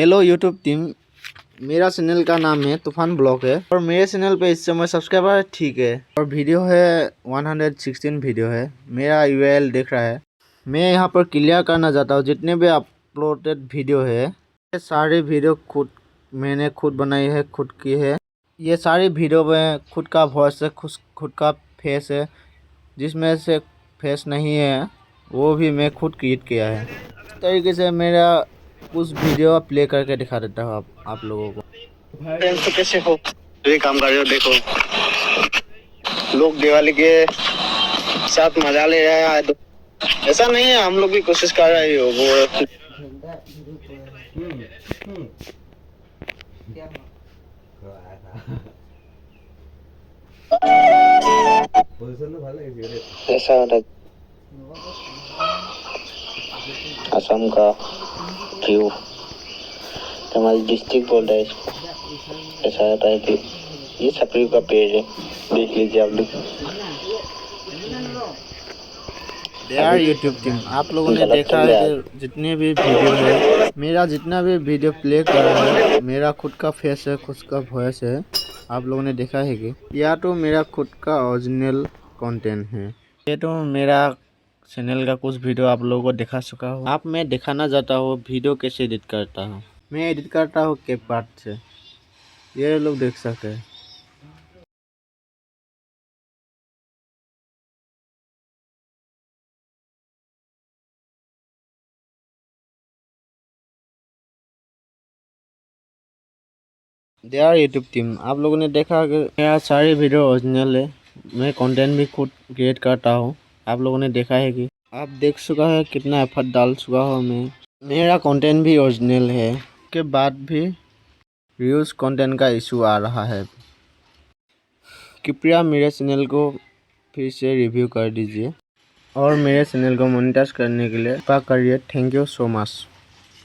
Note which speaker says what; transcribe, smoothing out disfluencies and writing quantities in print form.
Speaker 1: Hello YouTube team, मेरा channel का नाम है तूफान ब्लॉग है और मेरे चैनल पे इस समय सब्सक्राइबर ठीक है और वीडियो है 116 वीडियो है। मेरा यूआरएल देख रहा है। मैं यहाँ पर क्लियर करना चाहता हूँ जितने भी अपलोडेड वीडियो है ये सारे वीडियो मैंने खुद बनाई है, खुद की है। ये सारी वीडियो में खुद का वॉइस है, खुद का फेस है। जिसमें से फेस नहीं है वो भी मैं खुद क्रिएट किया है। इस तरीके से मेरा कुछ वीडियो प्ले करके दिखा देता हूँ आप लोगों को।
Speaker 2: तो कैसे हो जो ये काम कर रहे हो? देखो लोग दिवाली के साथ मजा ले रहे हैं, तो ऐसा नहीं है, हम लोग भी कोशिश कर रहे हो वो। ऐसा होता है असम का व्यू, हमारी डिस्ट्रिक्ट बोल रहा है इसको। ऐसा होता है कि ये छपरी का पेड़ है, देख लीजिए आप लोग।
Speaker 1: यार यूट्यूब टीम, आप लोगों ने देखा है कि जितने भी वीडियो है, मेरा जितना भी वीडियो प्ले कर रहा है, मेरा खुद का फेस है, खुद का वॉइस है। आप लोगों ने देखा है कि या तो मेरा खुद का ओरिजिनल कंटेंट है, ये तो मेरा चैनल का कुछ वीडियो आप लोगों को दिखा चुका हूँ। आप मैं दिखाना चाहता हूँ वीडियो कैसे एडिट करता हूँ। मैं एडिट करता हूँ कैपकट से, ये लोग देख सकते हैं। यार यूट्यूब टीम, आप लोगों ने देखा कि मेरा सारी वीडियो ओरिजिनल है। मैं कंटेंट भी खुद क्रिएट करता हूँ। आप लोगों ने देखा है कि आप देख चुका है कितना एफर्ट डाल चुका हूँ मैं। मेरा कंटेंट भी ओरिजिनल है, के बाद भी व्यूज़ कंटेंट का इशू आ रहा है। कृपया मेरे चैनल को फिर से रिव्यू कर दीजिए और मेरे चैनल को मोनेटाइज करने के लिए कृपा करिए। Thank you so much.